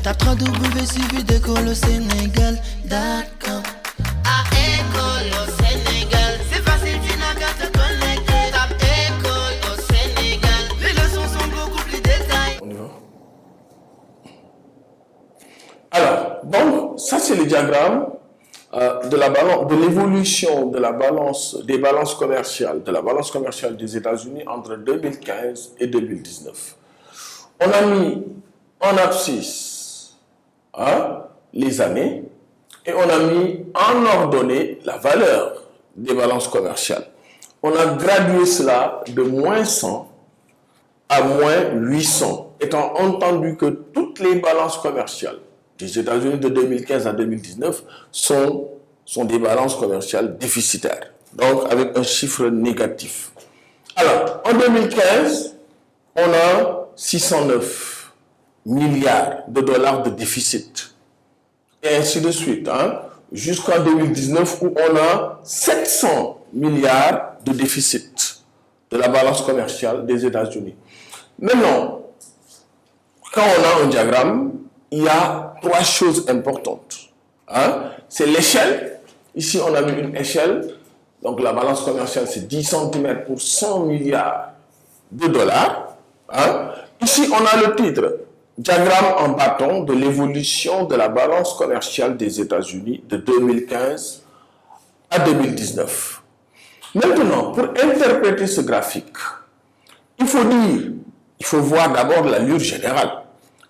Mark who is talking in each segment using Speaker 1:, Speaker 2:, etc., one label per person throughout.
Speaker 1: Tape www.suividécole-au-sénégal.com. À École au Sénégal, c'est facile, tu n'as qu'à te connecter. Tape École au Sénégal, les leçons sont beaucoup plus détaillées.
Speaker 2: On y va. Alors, donc, ça c'est le diagramme de l'évolution de la balance, des balances commerciales, de la balance commerciale des États-Unis entre 2015 et 2019. On a mis en abscisse les années et on a mis en ordonnée la valeur des balances commerciales. On a gradué cela de moins 100 à moins 800, étant entendu que toutes les balances commerciales des États-Unis de 2015 à 2019 sont des balances commerciales déficitaires, donc avec un chiffre négatif. Alors, en 2015, on a 609 milliards de dollars de déficit, et ainsi de suite, jusqu'en 2019 où on a 700 milliards de déficit de la balance commerciale des États-Unis. Maintenant, quand on a un diagramme, il y a trois choses importantes. C'est l'échelle. Ici, on a mis une échelle. Donc, la balance commerciale, c'est 10 cm pour 100 milliards de dollars. Ici, on a le titre, diagramme en bâton de l'évolution de la balance commerciale des États-Unis de 2015 à 2019. Maintenant, pour interpréter ce graphique, il faut voir d'abord l'allure générale.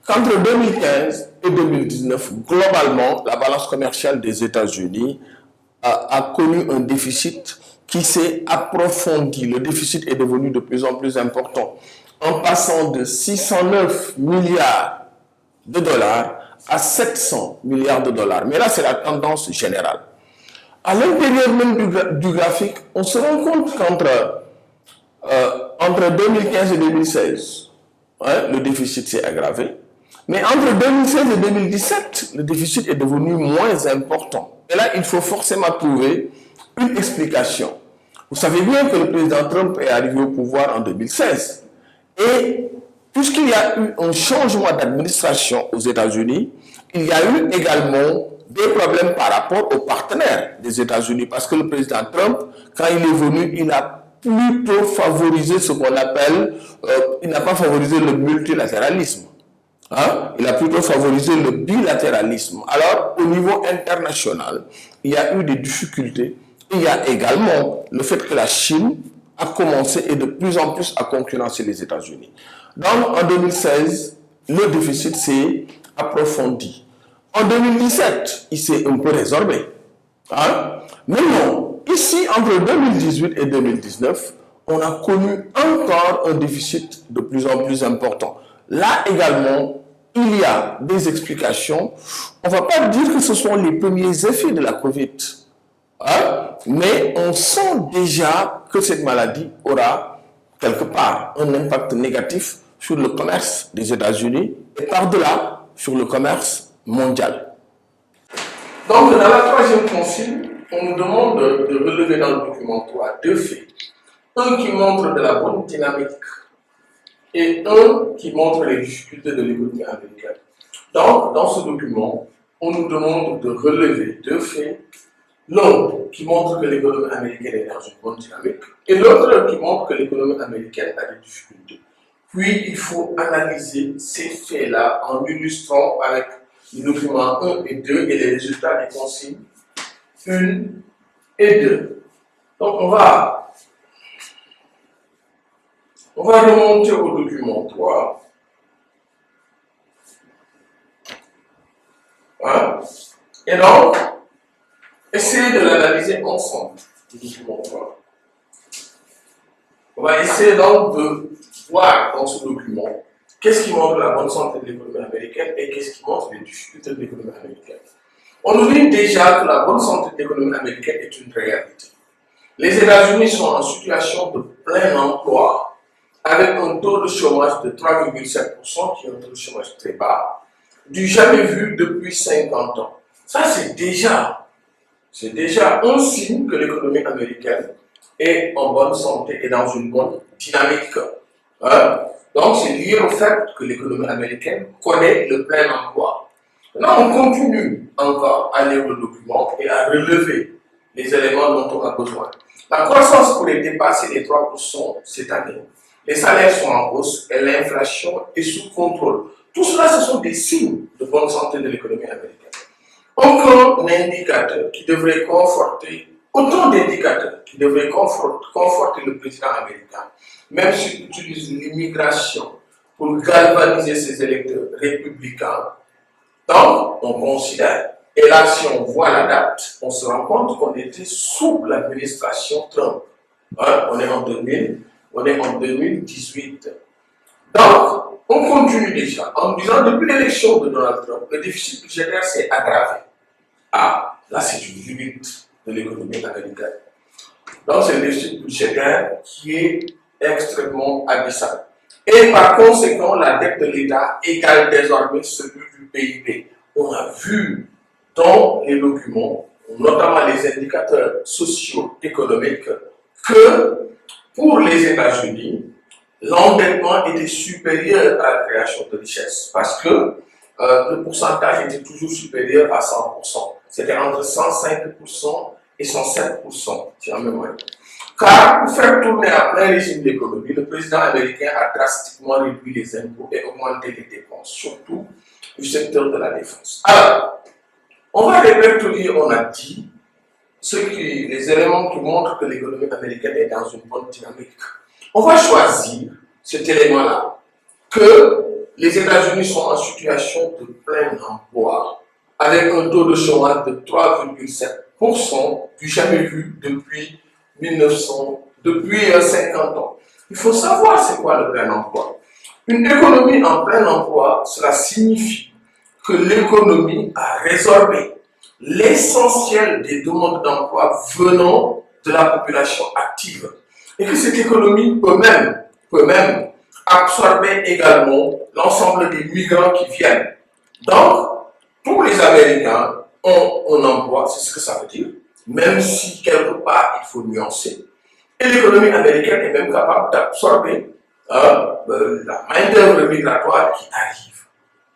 Speaker 2: Qu'entre 2015 et 2019, globalement, la balance commerciale des États-Unis a connu un déficit qui s'est approfondi. Le déficit est devenu de plus en plus important, en passant de 609 milliards de dollars à 700 milliards de dollars. Mais là, c'est la tendance générale. À l'intérieur même du graphique, on se rend compte qu'entre entre 2015 et 2016, le déficit s'est aggravé. Mais entre 2016 et 2017, le déficit est devenu moins important. Et là, il faut forcément trouver une explication. Vous savez bien que le président Trump est arrivé au pouvoir en 2016. Et puisqu'il y a eu un changement d'administration aux États-Unis, il y a eu également des problèmes par rapport aux partenaires des États-Unis. Parce que le président Trump, quand il est venu, il a plutôt favorisé ce qu'on appelle, il n'a pas favorisé le multilatéralisme. Il a plutôt favorisé le bilatéralisme. Alors, au niveau international, il y a eu des difficultés. Il y a également le fait que la Chine a commencé et de plus en plus à concurrencer les États-Unis. Donc, en 2016, le déficit s'est approfondi. En 2017, il s'est un peu résorbé. Maintenant, ici, entre 2018 et 2019, on a connu encore un déficit de plus en plus important. Là également, il y a des explications. On ne va pas dire que ce sont les premiers effets de la Covid. Mais on sent déjà que cette maladie aura quelque part un impact négatif sur le commerce des États-Unis et par-delà sur le commerce mondial. Donc, dans la troisième consigne, on nous demande de relever dans le document 3 deux faits. Un qui montre de la bonne dynamique et un qui montre les difficultés de l'économie américaine. Donc, dans ce document, on nous demande de relever deux faits. L'un qui montre que l'économie américaine est dans une bonne dynamique et l'autre qui montre que l'économie américaine a des difficultés. Puis, il faut analyser ces faits-là en illustrant avec les documents 1 et 2 et les résultats des consignes 1 et 2. Donc, on va remonter au document 3. Et donc, essayer de l'analyser ensemble, le document 3. On va essayer donc de voir dans ce document qu'est-ce qui montre la bonne santé de l'économie américaine et qu'est-ce qui montre les difficultés de l'économie américaine. On nous dit déjà que la bonne santé de l'économie américaine est une réalité. Les États-Unis sont en situation de plein emploi avec un taux de chômage de 3,7%, qui est un taux de chômage très bas, du jamais vu depuis 50 ans. Ça, c'est déjà un signe que l'économie américaine est en bonne santé et dans une bonne dynamique. Donc, c'est lié au fait que l'économie américaine connaît le plein emploi. Maintenant, on continue encore à lire le document et à relever les éléments dont on a besoin. La croissance pourrait dépasser les 3% cette année. Les salaires sont en hausse et l'inflation est sous contrôle. Tout cela, ce sont des signes de bonne santé de l'économie américaine. Aucun indicateur qui devrait conforter, autant d'indicateurs qui devraient conforter le président américain, même s'il utilise l'immigration pour galvaniser ses électeurs républicains. Donc, on considère, et là, si on voit la date, on se rend compte qu'on était sous l'administration Trump. Hein, on est en 2018. Donc, on continue déjà en disant depuis l'élection de Donald Trump, le déficit budgétaire s'est aggravé. Ah, là, c'est une limite de l'économie américaine. Donc, c'est le déficit budgétaire qui est extrêmement abyssal. Et par conséquent, la dette de l'État égale désormais celui du PIB. On a vu dans les documents, notamment les indicateurs socio-économiques, que pour les États-Unis, l'endettement était supérieur à la création de richesses parce que le pourcentage était toujours supérieur à 100%. C'était entre 105% et 107%, si en mémoire. Car pour faire tourner à plein régime l'économie, le président américain a drastiquement réduit les impôts et augmenté les dépenses, surtout du secteur de la défense. Alors, on va répertorier, on a dit, les éléments qui montrent que l'économie américaine est dans une bonne dynamique. On va choisir cet élément-là, que les États-Unis sont en situation de plein emploi, avec un taux de chômage de 3,7%, du jamais vu depuis 50 ans. Il faut savoir c'est quoi le plein emploi. Une économie en plein emploi, cela signifie que l'économie a résorbé l'essentiel des demandes d'emploi venant de la population active. Et que cette économie peut même absorber également l'ensemble des migrants qui viennent. Donc, tous les Américains ont un emploi, c'est ce que ça veut dire, même si quelque part il faut nuancer. Et l'économie américaine est même capable d'absorber la main-d'œuvre migratoire qui arrive.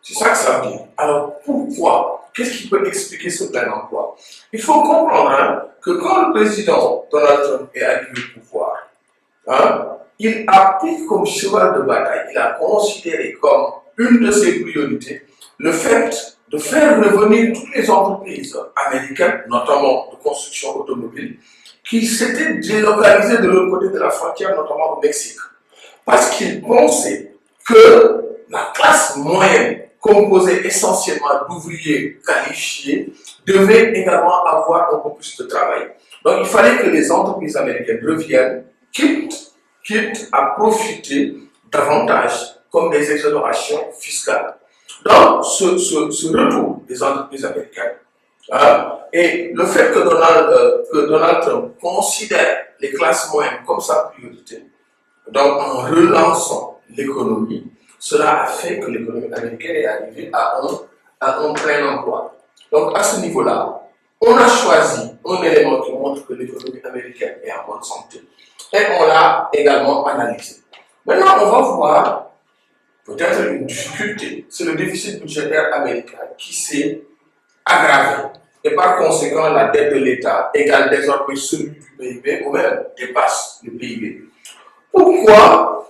Speaker 2: C'est ça que ça veut dire. Alors pourquoi? Qu'est-ce qui peut expliquer ce plein emploi? Il faut comprendre que quand le président Donald Trump est arrivé au pouvoir, il a pris comme cheval de bataille, il a considéré comme une de ses priorités le fait de faire revenir toutes les entreprises américaines, notamment de construction automobile, qui s'étaient délocalisées de l'autre côté de la frontière, notamment au Mexique. Parce qu'il pensait que la classe moyenne, composée essentiellement d'ouvriers qualifiés, devait également avoir un peu plus de travail. Donc il fallait que les entreprises américaines reviennent, quitte à profiter davantage comme des exonérations fiscales. Donc ce retour des entreprises américaines et le fait que Donald Trump considère les classes moyennes comme sa priorité, donc en relançant l'économie, cela a fait que l'économie américaine est arrivée à un plein emploi. Donc à ce niveau-là, on a choisi un élément qui montre que l'économie américaine est en bonne santé et on l'a également analysé. Maintenant, on va voir peut-être une difficulté, c'est le déficit budgétaire américain qui s'est aggravé. Et par conséquent, la dette de l'État égale désormais celui du PIB ou même dépasse le PIB. Pourquoi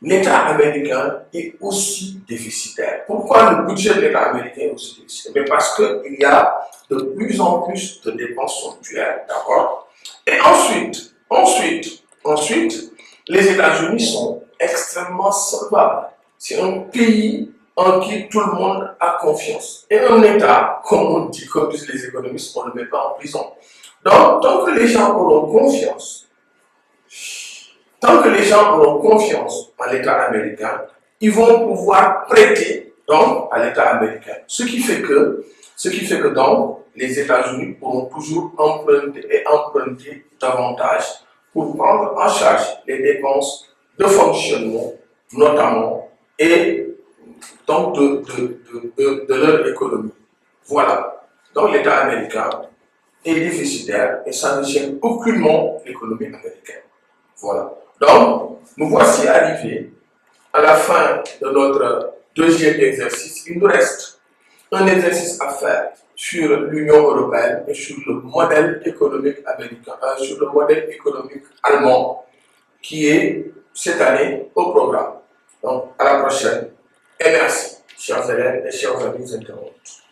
Speaker 2: l'État américain est aussi déficitaire? Pourquoi le budget de l'État américain est aussi déficitaire? Mais parce qu'il y a de plus en plus de dépenses somptuaires, d'accord? Et ensuite, les États-Unis sont extrêmement solvables. C'est un pays en qui tout le monde a confiance. Et un État, comme disent les économistes, on ne le met pas en prison. Donc, tant que les gens auront confiance en l'État américain, ils vont pouvoir prêter donc à l'État américain. Ce qui fait que donc les États-Unis pourront toujours emprunter davantage pour prendre en charge les dépenses de fonctionnement, notamment, et donc de leur économie. Voilà. Donc l'État américain est déficitaire et ça ne gêne aucunement l'économie américaine. Voilà. Donc, nous voici arrivés à la fin de notre deuxième exercice. Il nous reste un exercice à faire sur l'Union européenne et sur le modèle économique américain, sur le modèle économique allemand qui est cette année au programme. Donc, à la prochaine et merci, chers élèves et chers amis internautes.